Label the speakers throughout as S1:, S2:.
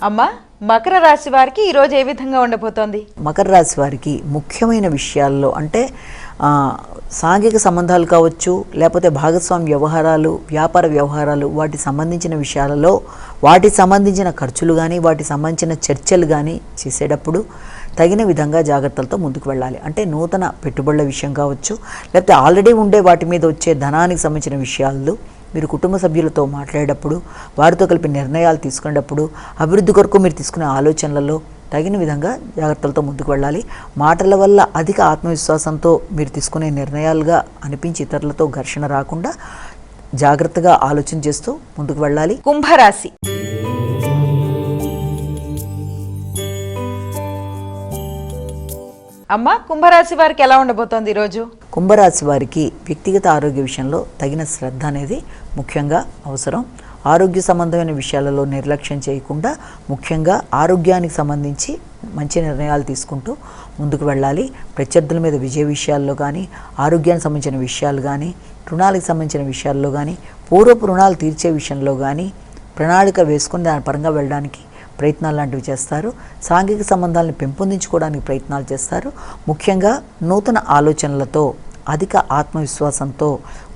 S1: అమ్మా, మకర రాశి వారికి ఈరోజు ఏ విధంగా ఉండబోతోంది?
S2: మకర రాశి వారికి ముఖ్యమైన విషయాల్లో అంటే సాంఘిక సంబంధాలు కావచ్చు, లేకపోతే భాగస్వామ్య వ్యవహారాలు, వ్యాపార వ్యవహారాలు, వాటికి సంబంధించిన విషయాలలో వాటికి సంబంధించిన ఖర్చులు కానీ, వాటికి సంబంధించిన చర్చలు కానీ చేసేటప్పుడు తగిన విధంగా జాగ్రత్తలతో ముందుకు వెళ్ళాలి. అంటే నూతన పెట్టుబడుల విషయం కావచ్చు, లేకపోతే ఆల్రెడీ ఉండే వాటి మీద వచ్చే ధనానికి సంబంధించిన విషయాలు మీరు కుటుంబ సభ్యులతో మాట్లాడేటప్పుడు, వారితో కలిపి నిర్ణయాలు తీసుకునేటప్పుడు, అభివృద్ధి కొరకు మీరు తీసుకునే ఆలోచనలలో తగిన విధంగా జాగ్రత్తలతో ముందుకు వెళ్ళాలి. మాటల వల్ల అధిక ఆత్మవిశ్వాసంతో మీరు తీసుకునే నిర్ణయాలుగా అనిపించి ఇతరులతో ఘర్షణ రాకుండా జాగ్రత్తగా ఆలోచన చేస్తూ ముందుకు వెళ్ళాలి.
S1: కుంభరాశి. అమ్మ, కుంభరాశి వారికి ఎలా ఉండబోతోంది ఈరోజు?
S2: కుంభరాశి వారికి వ్యక్తిగత ఆరోగ్య విషయంలో తగిన శ్రద్ధ అనేది ముఖ్యంగా అవసరం. ఆరోగ్య సంబంధమైన విషయాలలో నిర్లక్ష్యం చేయకుండా ముఖ్యంగా ఆరోగ్యానికి సంబంధించి మంచి నిర్ణయాలు తీసుకుంటూ ముందుకు వెళ్ళాలి. ప్రత్యర్థుల మీద విజయ విషయాల్లో కానీ, ఆరోగ్యానికి సంబంధించిన విషయాలు కానీ, రుణాలకు సంబంధించిన విషయాల్లో కానీ, పూర్వపు రుణాలు తీర్చే విషయంలో కానీ ప్రణాళిక వేసుకుని దాని పరంగా వెళ్ళడానికి ప్రయత్నాలు లాంటివి చేస్తారు. సాంఘిక సంబంధాలను పెంపొందించుకోవడానికి ప్రయత్నాలు చేస్తారు. ముఖ్యంగా నూతన ఆలోచనలతో, అధిక ఆత్మవిశ్వాసంతో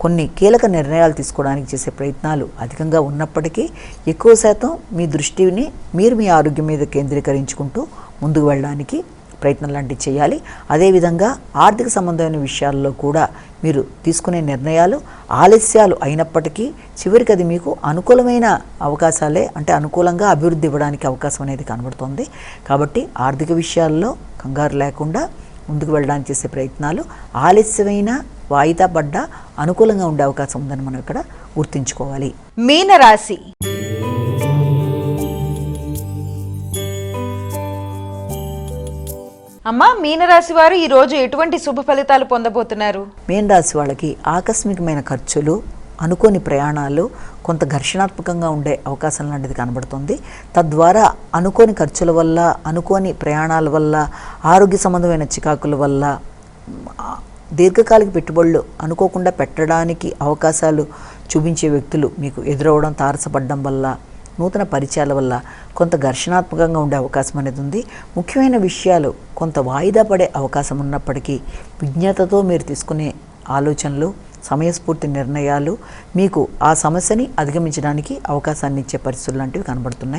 S2: కొన్ని కీలక నిర్ణయాలు తీసుకోవడానికి చేసే ప్రయత్నాలు అధికంగా ఉన్నప్పటికీ ఎక్కువ శాతం మీ దృష్టిని మీరు మీ ఆరోగ్యం మీద కేంద్రీకరించుకుంటూ ముందుకు వెళ్ళడానికి ప్రయత్నం లాంటివి చేయాలి. అదేవిధంగా ఆర్థిక సంబంధమైన విషయాల్లో కూడా మీరు తీసుకునే నిర్ణయాలు ఆలస్యాలు అయినప్పటికీ చివరికి అది మీకు అనుకూలమైన అవకాశాలే, అంటే అనుకూలంగా అభివృద్ధి ఇవ్వడానికి అవకాశం అనేది కనబడుతుంది. కాబట్టి ఆర్థిక విషయాల్లో కంగారు లేకుండా ముందుకు వెళ్ళడానికి చేసే ప్రయత్నాలు ఆలస్యమైన, వాయిదా పడ్డ అనుకూలంగా ఉండే అవకాశం ఉందని మనం ఇక్కడ గుర్తుంచుకోవాలి.
S1: మీనరాశి. అమ్మ, మీనరాశి వారు ఈ రోజు ఎటువంటి శుభ ఫలితాలు పొందబోతున్నారు?
S2: మీనరాశి వాళ్ళకి ఆకస్మికమైన ఖర్చులు, అనుకోని ప్రయాణాలు, కొంత ఘర్షణాత్మకంగా ఉండే అవకాశం లాంటిది కనబడుతుంది. తద్వారా అనుకోని ఖర్చుల వల్ల, అనుకోని ప్రయాణాల వల్ల, ఆరోగ్య సంబంధమైన చికాకుల వల్ల, దీర్ఘకాలిక పెట్టుబడులు అనుకోకుండా పెట్టడానికి అవకాశాలు చూపించే వ్యక్తులు మీకు ఎదురవడం, తారసపడడం వల్ల, నూతన పరిచయాల వల్ల కొంత ఘర్షణాత్మకంగా ఉండే అవకాశం అనేది ఉంది. ముఖ్యమైన విషయాలు కొంత వాయిదా పడే అవకాశం ఉన్నప్పటికీ విజ్ఞతతో మీరు తీసుకునే ఆలోచనలు, సమయస్ఫూర్తి నిర్ణయాలు మీకు ఆ సమస్యని అధిగమించడానికి అవకాశాన్ని ఇచ్చే పరిస్థితులు లాంటివి కనబడుతున్నాయి.